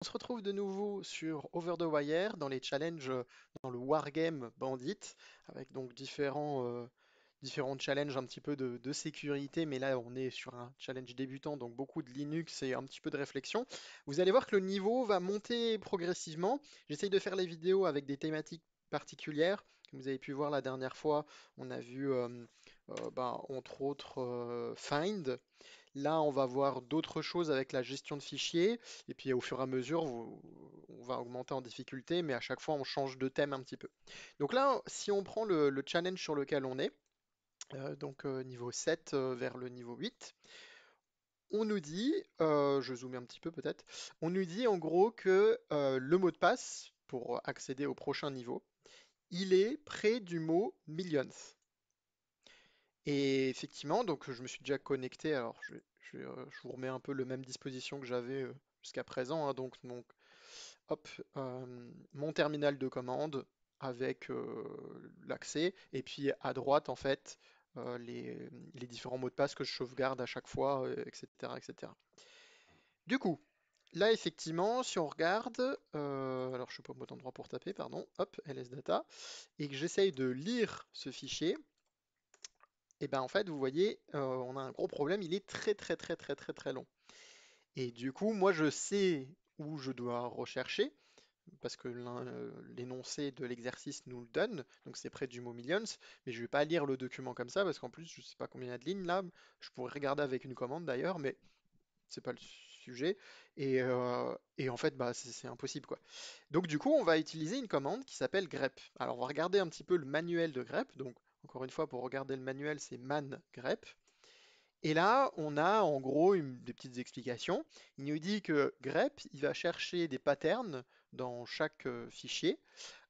On se retrouve de nouveau sur Over the Wire dans les challenges dans le Wargame Bandit avec donc différents challenges un petit peu de sécurité, mais là on est sur un challenge débutant donc beaucoup de Linux et un petit peu de réflexion. Vous allez voir que le niveau va monter progressivement. J'essaye de faire les vidéos avec des thématiques particulières. Comme vous avez pu voir la dernière fois, on a vu entre autres Find. Là, on va voir d'autres choses avec la gestion de fichiers, et puis au fur et à mesure, on va augmenter en difficulté, mais à chaque fois, on change de thème un petit peu. Donc là, si on prend le challenge sur lequel on est, niveau 7 vers le niveau 8, on nous dit, je zoome un petit peu peut-être, on nous dit en gros que le mot de passe pour accéder au prochain niveau, il est près du mot millions. Et effectivement, donc je me suis déjà connecté. Alors je vous remets un peu le même disposition que j'avais jusqu'à présent, hein. Donc, hop, mon terminal de commande avec l'accès, et puis à droite en fait les différents mots de passe que je sauvegarde à chaque fois, etc., etc. Du coup, là effectivement, si on regarde, alors je suis pas au bon endroit pour taper, pardon, hop, LSData, et que j'essaye de lire ce fichier. Et ben en fait, vous voyez, on a un gros problème, il est très très très très très très long. Et du coup, moi je sais où je dois rechercher, parce que l'énoncé de l'exercice nous le donne, donc c'est près du mot millions, mais je vais pas lire le document comme ça, parce qu'en plus je sais pas combien il y a de lignes là, je pourrais regarder avec une commande d'ailleurs, mais c'est pas le sujet. Et en fait, bah, c'est impossible quoi. Donc du coup, on va utiliser une commande qui s'appelle grep. Alors on va regarder un petit peu le manuel de grep. Donc encore une fois, pour regarder le manuel, c'est man grep. Et là, on a en gros des petites explications. Il nous dit que grep, il va chercher des patterns dans chaque fichier,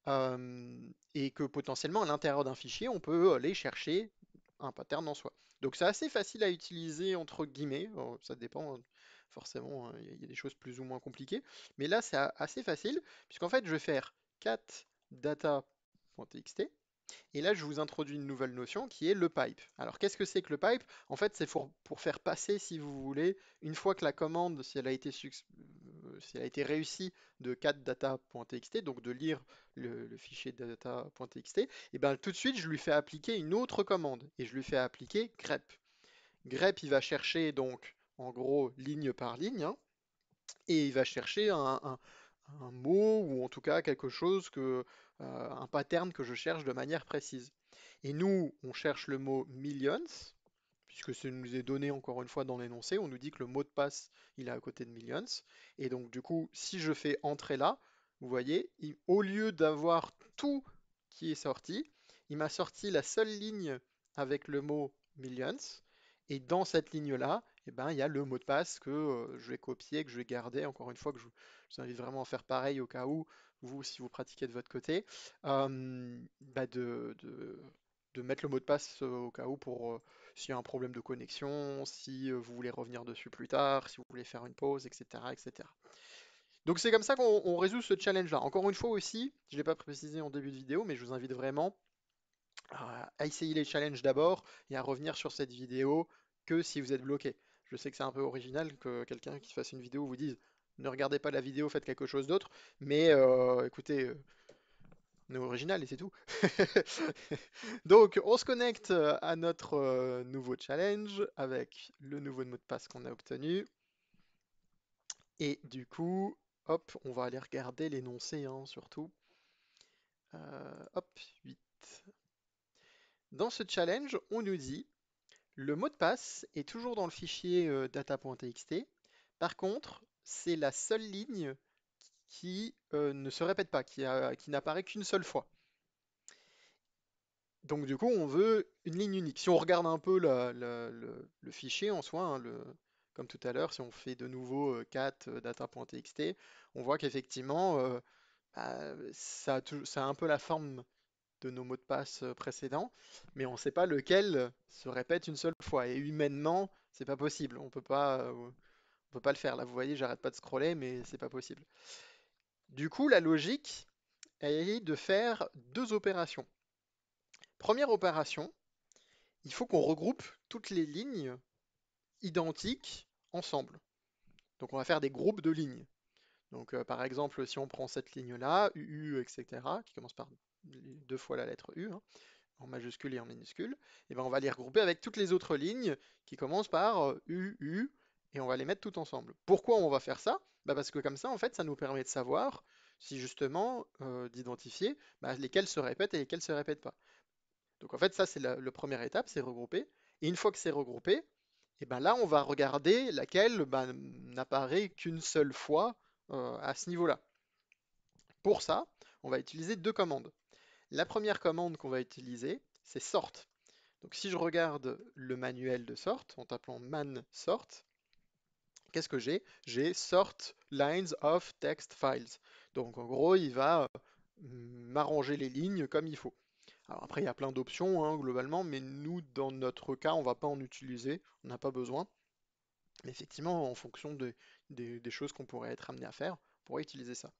et que potentiellement à l'intérieur d'un fichier, on peut aller chercher un pattern en soi. Donc c'est assez facile à utiliser entre guillemets. Ça dépend, hein. Forcément, hein, il y a des choses plus ou moins compliquées. Mais là, c'est assez facile, puisqu'en fait, je vais faire cat data.txt. Et là, je vous introduis une nouvelle notion qui est le pipe. Alors, qu'est-ce que c'est que le pipe? En fait, c'est pour faire passer, si vous voulez, une fois que la commande, si elle a été réussie de catdata.txt, donc de lire le fichier data.txt, et bien tout de suite, je lui fais appliquer une autre commande, et je lui fais appliquer grep. Grep, il va chercher donc, en gros, ligne par ligne, hein, et il va chercher un mot ou en tout cas quelque chose un pattern que je cherche de manière précise. Et nous, on cherche le mot millions, puisque ça nous est donné encore une fois dans l'énoncé, on nous dit que le mot de passe, il est à côté de millions. Et donc du coup, si je fais entrer là, vous voyez, au lieu d'avoir tout qui est sorti, il m'a sorti la seule ligne avec le mot millions. Et dans cette ligne-là, eh ben, il y a le mot de passe que je vais copier, que je vais garder. Encore une fois, je vous invite vraiment à faire pareil au cas où, vous, si vous pratiquez de votre côté, bah de mettre le mot de passe au cas où pour s'il y a un problème de connexion, si vous voulez revenir dessus plus tard, si vous voulez faire une pause, etc., etc. Donc c'est comme ça qu'on résout ce challenge-là. Encore une fois aussi, je ne l'ai pas précisé en début de vidéo, mais je vous invite vraiment à essayer les challenges d'abord et à revenir sur cette vidéo que si vous êtes bloqué. Je sais que c'est un peu original que quelqu'un qui fasse une vidéo vous dise ne regardez pas la vidéo, faites quelque chose d'autre, mais écoutez, on est original et c'est tout. Donc on se connecte à notre nouveau challenge avec le nouveau mot de passe qu'on a obtenu. Et du coup, hop, on va aller regarder l'énoncé, hein, surtout. Hop, 8. Dans ce challenge, on nous dit le mot de passe est toujours dans le fichier data.txt. Par contre, c'est la seule ligne qui ne se répète pas, qui n'apparaît qu'une seule fois. Donc du coup, on veut une ligne unique. Si on regarde un peu le fichier en soi, hein, comme tout à l'heure, si on fait de nouveau cat data.txt, on voit qu'effectivement, ça a un peu la forme de nos mots de passe précédents, mais on ne sait pas lequel se répète une seule fois. Et humainement, c'est pas possible. On peut pas le faire. Là, vous voyez, j'arrête pas de scroller, mais c'est pas possible. Du coup, la logique est de faire deux opérations. Première opération, il faut qu'on regroupe toutes les lignes identiques ensemble. Donc on va faire des groupes de lignes. Donc par exemple, si on prend cette ligne-là, UU, etc., qui commence par deux fois la lettre U, hein, en majuscule et en minuscule, et ben on va les regrouper avec toutes les autres lignes qui commencent par UU, et on va les mettre toutes ensemble. Pourquoi on va faire ça? Bah parce que comme ça, en fait, ça nous permet de savoir si justement d'identifier lesquelles se répètent et lesquelles se répètent pas. Donc en fait, ça c'est la première étape, c'est regrouper. Et une fois que c'est regroupé, et ben là on va regarder laquelle n'apparaît qu'une seule fois à ce niveau-là. Pour ça, on va utiliser deux commandes. La première commande qu'on va utiliser, c'est sort. Donc si je regarde le manuel de sort en tapant man sort, qu'est-ce que j'ai? J'ai sort lines of text files. Donc en gros, il va m'arranger les lignes comme il faut. Alors après, il y a plein d'options hein, globalement, mais nous, dans notre cas, on va pas en utiliser, on n'a pas besoin. Mais effectivement, en fonction des choses qu'on pourrait être amené à faire, on pourrait utiliser ça.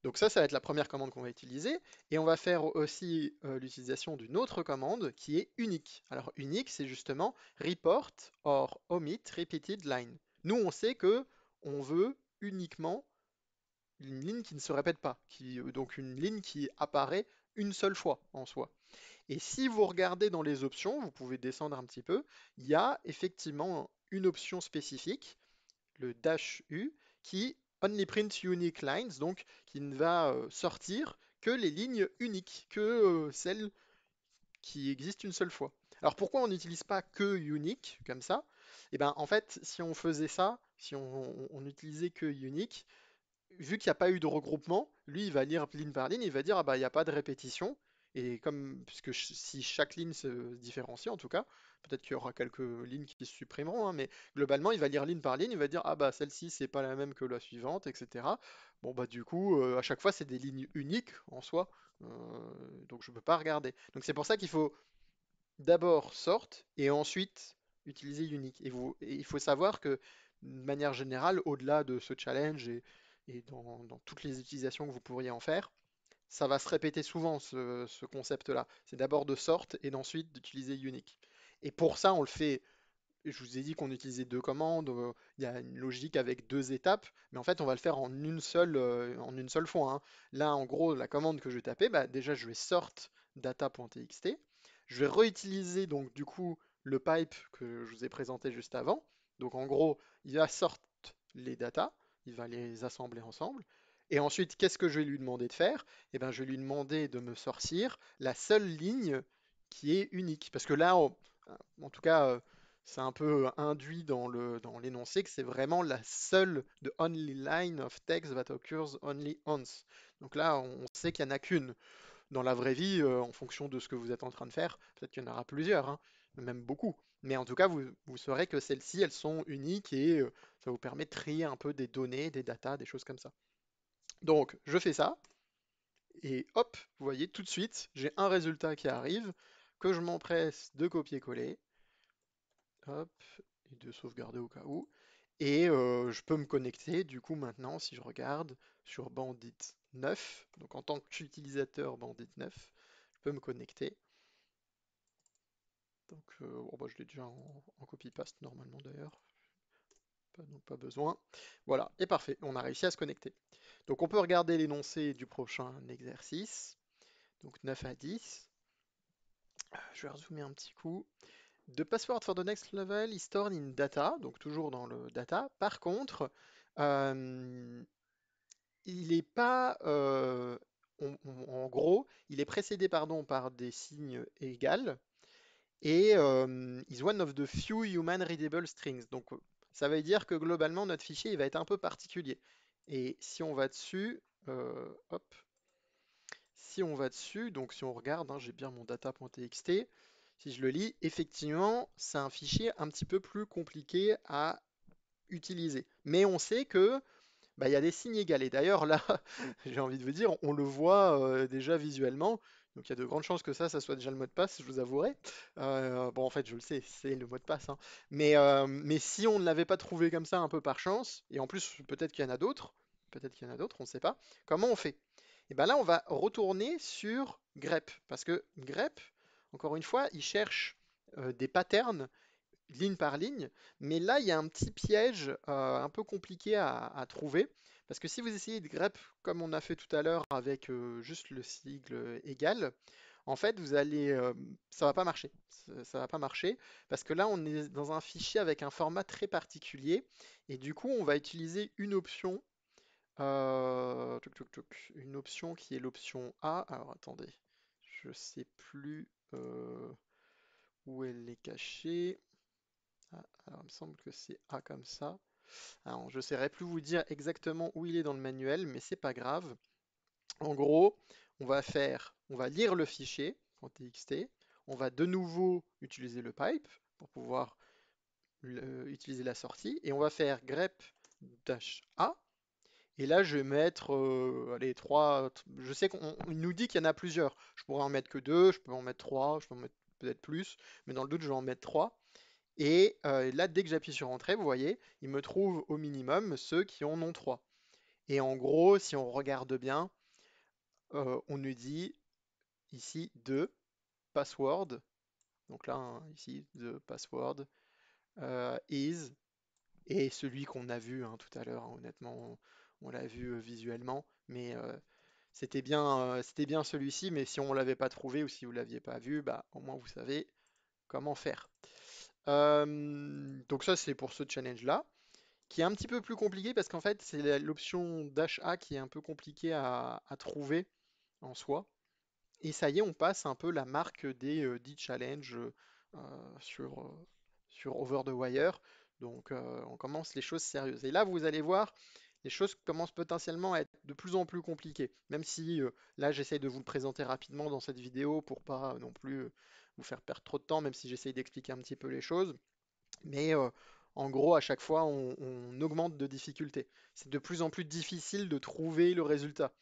Donc ça va être la première commande qu'on va utiliser. Et on va faire aussi l'utilisation d'une autre commande qui est unique. Alors unique, c'est justement report or omit repeated line. Nous, on sait que on veut uniquement une ligne qui ne se répète pas, donc une ligne qui apparaît une seule fois en soi. Et si vous regardez dans les options, vous pouvez descendre un petit peu, il y a effectivement une option spécifique, le dash U, qui only print unique lines, donc qui ne va sortir que les lignes uniques, que celles qui existent une seule fois. Alors pourquoi on n'utilise pas que unique comme ça? Eh bien en fait, si on faisait ça, si on utilisait que unique, vu qu'il n'y a pas eu de regroupement, lui, il va lire ligne par ligne, il va dire, ah bah, il n'y a pas de répétition. Et comme, puisque si chaque ligne se différencie, en tout cas, peut-être qu'il y aura quelques lignes qui se supprimeront, hein, mais globalement, il va lire ligne par ligne, il va dire, ah bah, celle-ci, c'est pas la même que la suivante, etc. Bon, bah, du coup, à chaque fois, c'est des lignes uniques en soi, donc je ne peux pas regarder. Donc c'est pour ça qu'il faut d'abord sort et ensuite utiliser unique. Et il faut savoir que, de manière générale, au-delà de ce challenge et dans toutes les utilisations que vous pourriez en faire, ça va se répéter souvent ce concept-là. C'est d'abord de sort et d'ensuite d'utiliser unique. Et pour ça, on le fait. Je vous ai dit qu'on utilisait deux commandes, il y a une logique avec deux étapes, mais en fait on va le faire en une seule fois, hein. Là en gros la commande que je vais taper, bah, déjà je vais sort data.txt, je vais réutiliser donc du coup le pipe que je vous ai présenté juste avant, donc en gros il va sort les datas, il va les assembler ensemble, et ensuite qu'est-ce que je vais lui demander de faire? Eh ben, je vais lui demander de me sortir la seule ligne qui est unique, parce que là en tout cas c'est un peu induit dans l'énoncé que c'est vraiment la seule the only line of text that occurs only once. Donc là, on sait qu'il n'y en a qu'une. Dans la vraie vie, en fonction de ce que vous êtes en train de faire, peut-être qu'il y en aura plusieurs, hein, même beaucoup. Mais en tout cas, vous saurez que celles-ci, elles sont uniques et ça vous permet de trier un peu des données, des datas, des choses comme ça. Donc, je fais ça et hop, vous voyez, tout de suite, j'ai un résultat qui arrive que je m'empresse de copier-coller. Hop, et de sauvegarder au cas où. Et je peux me connecter, du coup, maintenant, si je regarde sur Bandit 9, donc en tant qu'utilisateur Bandit 9, je peux me connecter. Donc, bon, bah, je l'ai déjà en copy-paste normalement d'ailleurs, donc pas besoin. Voilà, et parfait, on a réussi à se connecter. Donc, on peut regarder l'énoncé du prochain exercice, donc 9 à 10. Je vais rezoomer un petit coup. The password for the next level is stored in data, donc toujours dans le data. Par contre, euh, il n'est pas, en gros, il est précédé pardon, par des signes égales et is one of the few human readable strings. Donc ça veut dire que globalement notre fichier il va être un peu particulier. Et si on va dessus, hop, si on va dessus, donc si on regarde, hein, j'ai bien mon data.txt, si je le lis, effectivement, c'est un fichier un petit peu plus compliqué à utiliser. Mais on sait que il y a des signes égales. Et d'ailleurs, là, j'ai envie de vous dire, on le voit déjà visuellement. Donc il y a de grandes chances que ça soit déjà le mot de passe, je vous avouerai. Bon, en fait, je le sais, c'est le mot de passe, hein. Mais si on ne l'avait pas trouvé comme ça un peu par chance, et en plus, peut-être qu'il y en a d'autres, on ne sait pas, comment on fait? Et bien là, on va retourner sur grep, parce que grep, encore une fois, il cherche des patterns ligne par ligne, mais là, il y a un petit piège un peu compliqué à trouver, Parce que si vous essayez de grep comme on a fait tout à l'heure avec juste le sigle égal, en fait, ça va pas marcher. Ça va pas marcher parce que là, on est dans un fichier avec un format très particulier et du coup, on va utiliser une option, une option qui est l'option A. Alors attendez, je sais plus où elle est cachée. Ah, alors, il me semble que c'est A comme ça. Alors, je ne saurais plus vous dire exactement où il est dans le manuel, mais c'est pas grave. En gros, on va lire le fichier .txt, on va de nouveau utiliser le pipe pour pouvoir utiliser la sortie, et on va faire grep-a, et là je vais mettre allez, je sais qu'on nous dit qu'il y en a plusieurs, je pourrais en mettre que deux, je peux en mettre trois, je peux en mettre peut-être plus, mais dans le doute je vais en mettre trois, et là dès que j'appuie sur entrée, vous voyez, il me trouve au minimum ceux qui en ont trois. Et en gros, si on regarde bien, on nous dit ici de password, donc là, hein, ici, the password is, et celui qu'on a vu hein, tout à l'heure, hein, honnêtement, on l'a vu visuellement, mais c'était bien celui-ci, mais si on ne l'avait pas trouvé ou si vous ne l'aviez pas vu, bah, au moins vous savez comment faire. Donc ça, c'est pour ce challenge-là, qui est un petit peu plus compliqué parce qu'en fait, c'est l'option dash A qui est un peu compliquée à trouver en soi. Et ça y est, on passe un peu la marque des 10 challenges sur Over the Wire. Donc on commence les choses sérieuses. Et là, vous allez voir, les choses commencent potentiellement à être de plus en plus compliquées. Même si là, j'essaye de vous le présenter rapidement dans cette vidéo pour pas non plus vous faire perdre trop de temps, même si j'essaye d'expliquer un petit peu les choses. Mais en gros, à chaque fois, on augmente de difficulté. C'est de plus en plus difficile de trouver le résultat.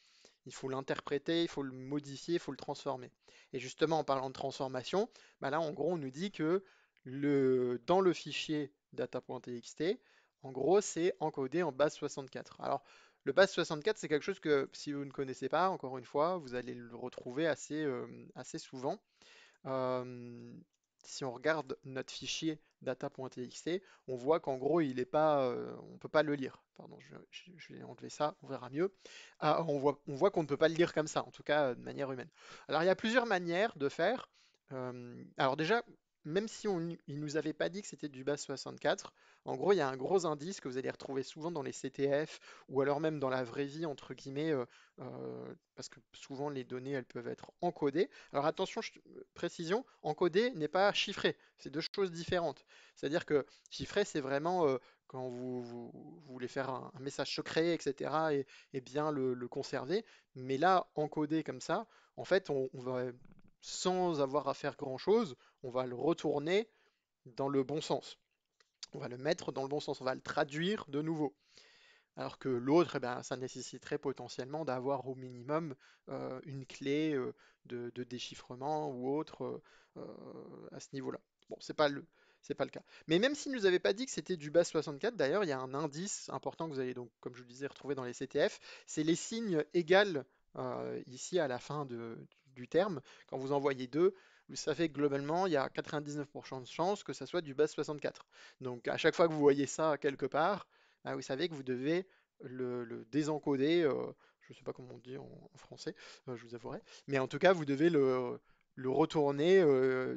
Il faut l'interpréter, il faut le modifier, il faut le transformer. Et justement, en parlant de transformation, bah là, en gros, on nous dit que dans le fichier data.txt, en gros, c'est encodé en base 64. Alors, le base 64, c'est quelque chose que, si vous ne connaissez pas, encore une fois, vous allez le retrouver assez souvent. Euh, Si on regarde notre fichier data.txt, on voit qu'en gros, il est pas, on ne peut pas le lire. Pardon, je vais enlever ça, on verra mieux. Ah, on voit qu'on ne peut pas le lire comme ça, en tout cas de manière humaine. Alors, il y a plusieurs manières de faire. Alors déjà, même si il nous avait pas dit que c'était du base 64, en gros, il y a un gros indice que vous allez retrouver souvent dans les CTF ou alors même dans la vraie vie, entre guillemets, parce que souvent les données, elles peuvent être encodées. Alors attention, précision, encodé n'est pas chiffré, c'est deux choses différentes. C'est-à-dire que chiffré, c'est vraiment quand vous voulez faire un message secret, etc., et bien le conserver. Mais là, encodé comme ça, en fait, on va, sans avoir à faire grand-chose, on va le retourner dans le bon sens. On va le mettre dans le bon sens, on va le traduire de nouveau. Alors que l'autre, eh ben, ça nécessiterait potentiellement d'avoir au minimum une clé de déchiffrement ou autre à ce niveau-là. Bon, c'est pas le cas. Mais même s'il ne nous avait pas dit que c'était du base 64, d'ailleurs, il y a un indice important que vous allez donc, comme je vous le disais, retrouver dans les CTF, c'est les signes égales ici à la fin du terme. Quand vous envoyez deux, vous savez que globalement, il y a 99% de chances que ça soit du base 64. Donc à chaque fois que vous voyez ça quelque part, ah, vous savez que vous devez le désencoder, je ne sais pas comment on dit en français, je vous avouerai, mais en tout cas, vous devez le retourner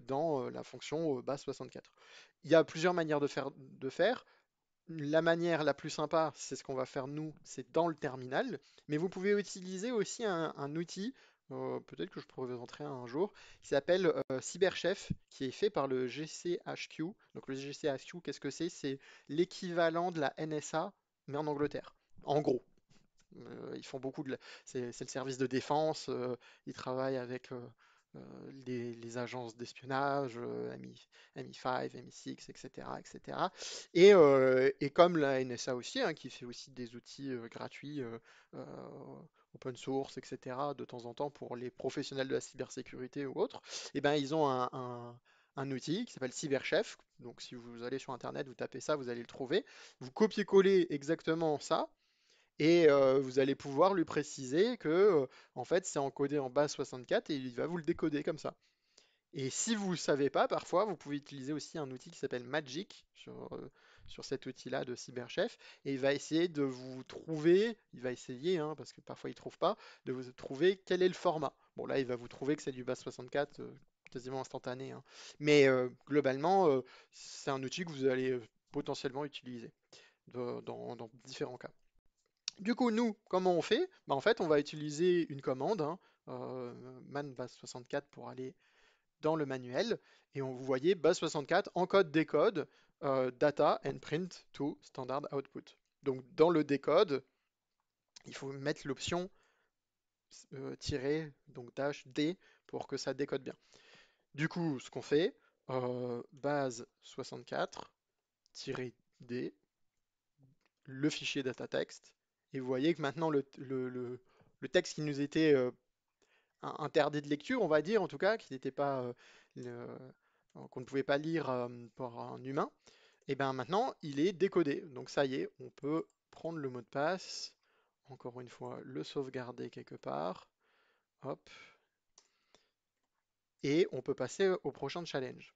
dans la fonction base 64. Il y a plusieurs manières de faire. La manière la plus sympa, c'est ce qu'on va faire nous, c'est dans le terminal, mais vous pouvez utiliser aussi un outil, peut-être que je pourrais vous montrer un jour, qui s'appelle CyberChef, qui est fait par le GCHQ. Donc le GCHQ, qu'est-ce que c'est? C'est l'équivalent de la NSA, mais en Angleterre. En gros. Ils font beaucoup c'est le service de défense, ils travaillent avec les agences d'espionnage, MI5, MI6, etc., etc. Et comme la NSA aussi, hein, qui fait aussi des outils gratuits, euh, open source, etc., de temps en temps pour les professionnels de la cybersécurité ou autres, et ben ils ont un outil qui s'appelle CyberChef. Donc si vous allez sur Internet, vous tapez ça, vous allez le trouver. Vous copiez-collez exactement ça et vous allez pouvoir lui préciser que en fait c'est encodé en base 64 et il va vous le décoder comme ça. Et si vous ne savez pas, parfois vous pouvez utiliser aussi un outil qui s'appelle Magic sur cet outil-là de Cyberchef et il va essayer de vous trouver, il va essayer, hein, parce que parfois il ne trouve pas, de vous trouver quel est le format. Bon, là, il va vous trouver que c'est du base 64, quasiment instantané, hein. Mais globalement, c'est un outil que vous allez potentiellement utiliser dans différents cas. Du coup, nous, comment on fait? Bah, en fait, on va utiliser une commande, hein, man base 64 pour aller dans le manuel. Et vous voyez base 64 encode décode data and print to standard output. Donc dans le décode, il faut mettre l'option donc dash D pour que ça décode bien. Du coup, ce qu'on fait, base 64-D, le fichier data text, et vous voyez que maintenant le texte qui nous était interdit de lecture, on va dire en tout cas, qui n'était pas qu'on ne pouvait pas lire par un humain, et bien maintenant il est décodé. Donc ça y est, on peut prendre le mot de passe, encore une fois le sauvegarder quelque part, hop, et on peut passer au prochain challenge.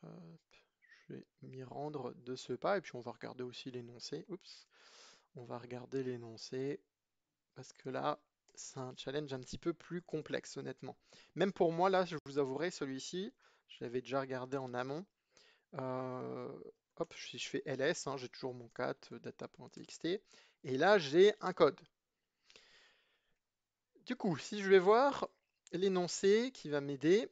Je vais m'y rendre de ce pas, et puis on va regarder aussi l'énoncé. Oups, on va regarder l'énoncé, parce que là, c'est un challenge un petit peu plus complexe, honnêtement. Même pour moi, là, je vous avouerai, celui-ci, je l'avais déjà regardé en amont. Euh, hop, si je fais ls, hein, j'ai toujours mon cat data.txt, et là, j'ai un code. Du coup, si je vais voir l'énoncé qui va m'aider,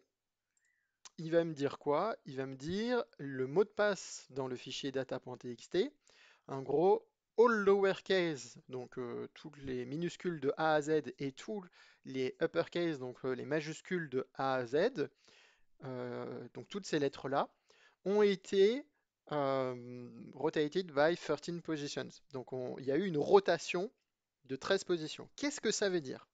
il va me dire quoi? Il va me dire le mot de passe dans le fichier data.txt. En gros, all lowercase, donc toutes les minuscules de A à Z et tous les uppercase, donc les majuscules de A à Z, donc toutes ces lettres-là, ont été rotated by 13 positions. Donc il y a eu une rotation de 13 positions. Qu'est-ce que ça veut dire?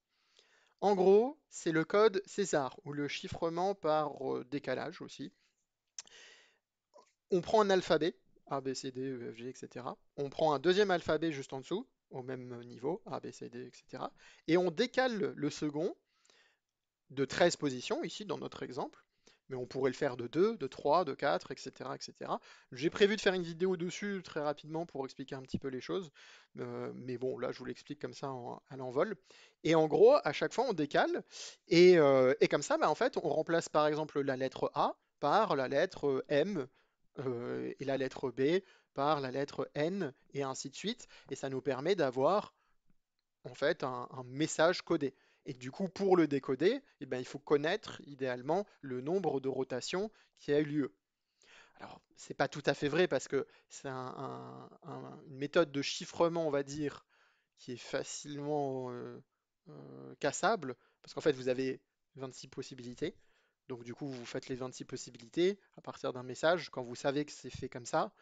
En gros, c'est le code César, ou le chiffrement par décalage aussi. On prend un alphabet, A, B, C, D, E, F, G, etc. On prend un deuxième alphabet juste en dessous, au même niveau, A, B, C, D, etc. Et on décale le second de 13 positions, ici dans notre exemple, mais on pourrait le faire de 2, de 3, de 4, etc. etc. J'ai prévu de faire une vidéo dessus très rapidement pour expliquer un petit peu les choses, mais bon, là je vous l'explique comme ça à l'envol. Et en gros, à chaque fois on décale, et comme ça, bah, en fait, on remplace par exemple la lettre A par la lettre M, et la lettre B par la lettre N, et ainsi de suite, et ça nous permet d'avoir en fait un message codé. Et du coup, pour le décoder, eh ben, il faut connaître idéalement le nombre de rotations qui a eu lieu. Alors, c'est pas tout à fait vrai parce que c'est une méthode de chiffrement, on va dire, qui est facilement cassable, parce qu'en fait, vous avez 26 possibilités. Donc, du coup, vous faites les 26 possibilités à partir d'un message quand vous savez que c'est fait comme ça,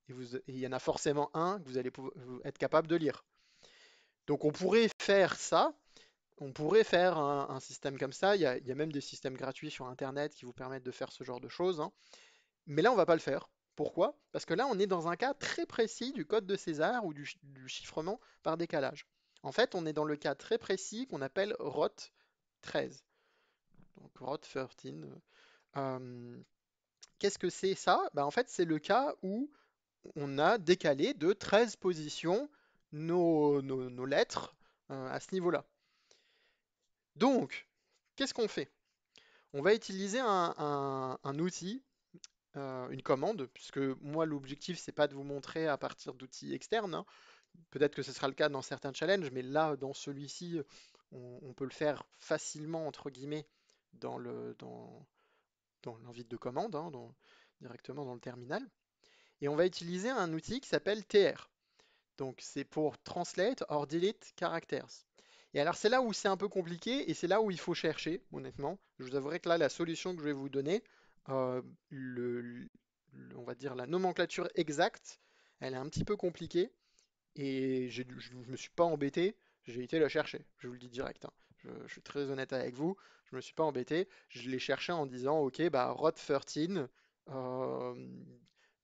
et il y en a forcément un que vous allez être capable de lire. Donc, on pourrait faire ça, on pourrait faire un système comme ça. Il y a même des systèmes gratuits sur Internet qui vous permettent de faire ce genre de choses, hein. Mais là, on va pas le faire. Pourquoi? Parce que là, on est dans un cas très précis du code de César ou du chiffrement par décalage. En fait, on est dans le cas très précis qu'on appelle ROT 13. Donc ROT 13. Euh, Qu'est-ce que c'est ça? En fait, c'est le cas où on a décalé de 13 positions nos lettres à ce niveau-là. Donc, qu'est-ce qu'on fait? On va utiliser un outil, une commande, puisque moi l'objectif c'est pas de vous montrer à partir d'outils externes, hein. Peut-être que ce sera le cas dans certains challenges, mais là dans celui-ci, on peut le faire facilement entre guillemets dans dans l'invite de commande, hein, directement dans le terminal. Et on va utiliser un outil qui s'appelle TR. Donc c'est pour Translate or Delete Characters. Et alors c'est là où c'est un peu compliqué et c'est là où il faut chercher, honnêtement. Je vous avouerai que là, la solution que je vais vous donner, euh, on va dire la nomenclature exacte, elle est un petit peu compliquée et je ne me suis pas embêté, j'ai été la chercher, je vous le dis direct, hein. Je suis très honnête avec vous, je ne me suis pas embêté, je l'ai cherché en disant, ok, bah ROT 13 euh,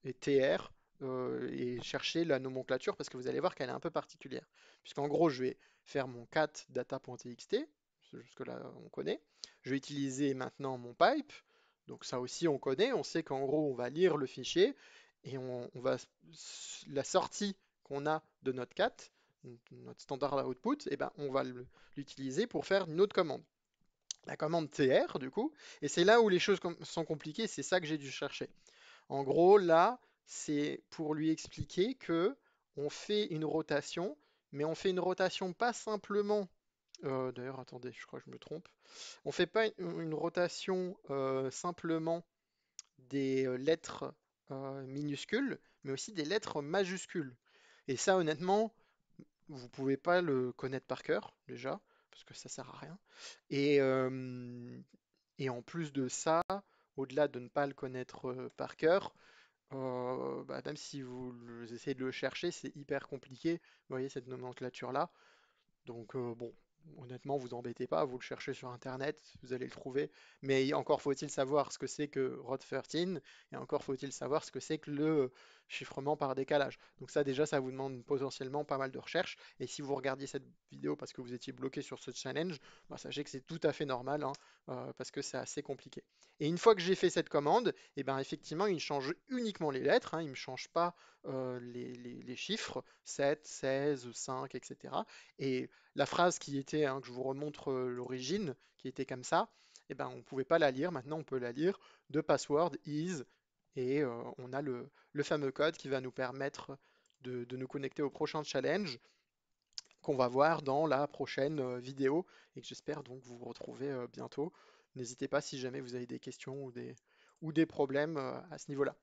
et TR, et chercher la nomenclature parce que vous allez voir qu'elle est un peu particulière. Puisqu'en gros, je vais faire mon cat data.txt, jusque-là on connaît. Je vais utiliser maintenant mon pipe, donc ça aussi on connaît, on sait qu'en gros on va lire le fichier et la sortie qu'on a de notre CAT, notre standard output, et ben, on va l'utiliser pour faire une autre commande. La commande TR, du coup, et c'est là où les choses sont compliquées, c'est ça que j'ai dû chercher. En gros, là, c'est pour lui expliquer que on fait une rotation, mais on fait une rotation pas simplement. D'ailleurs, attendez, je crois que je me trompe. On fait pas une rotation simplement des lettres minuscules, mais aussi des lettres majuscules. Et ça, honnêtement, vous pouvez pas le connaître par cœur, déjà, parce que ça sert à rien. Et, et en plus de ça, au-delà de ne pas le connaître par cœur, bah, même si essayez de le chercher, c'est hyper compliqué. Vous voyez cette nomenclature-là. Donc bon, honnêtement, vous embêtez pas, vous le cherchez sur Internet, vous allez le trouver. Mais encore faut-il savoir ce que c'est que ROT13, et encore faut-il savoir ce que c'est que le chiffrement par décalage. Donc ça déjà, ça vous demande potentiellement pas mal de recherches. Et si vous regardiez cette vidéo parce que vous étiez bloqué sur ce challenge, bah, sachez que c'est tout à fait normal, hein, parce que c'est assez compliqué. Et une fois que j'ai fait cette commande, et ben effectivement, il change uniquement les lettres, hein, il ne me change pas les chiffres, 7, 16, 5, etc. Et la phrase qui était, hein, que je vous remontre l'origine, qui était comme ça, eh ben, on ne pouvait pas la lire. Maintenant, on peut la lire. The password is, et on a le fameux code qui va nous permettre de nous connecter au prochain challenge qu'on va voir dans la prochaine vidéo et que j'espère donc vous retrouver bientôt. N'hésitez pas si jamais vous avez des questions ou des problèmes à ce niveau-là.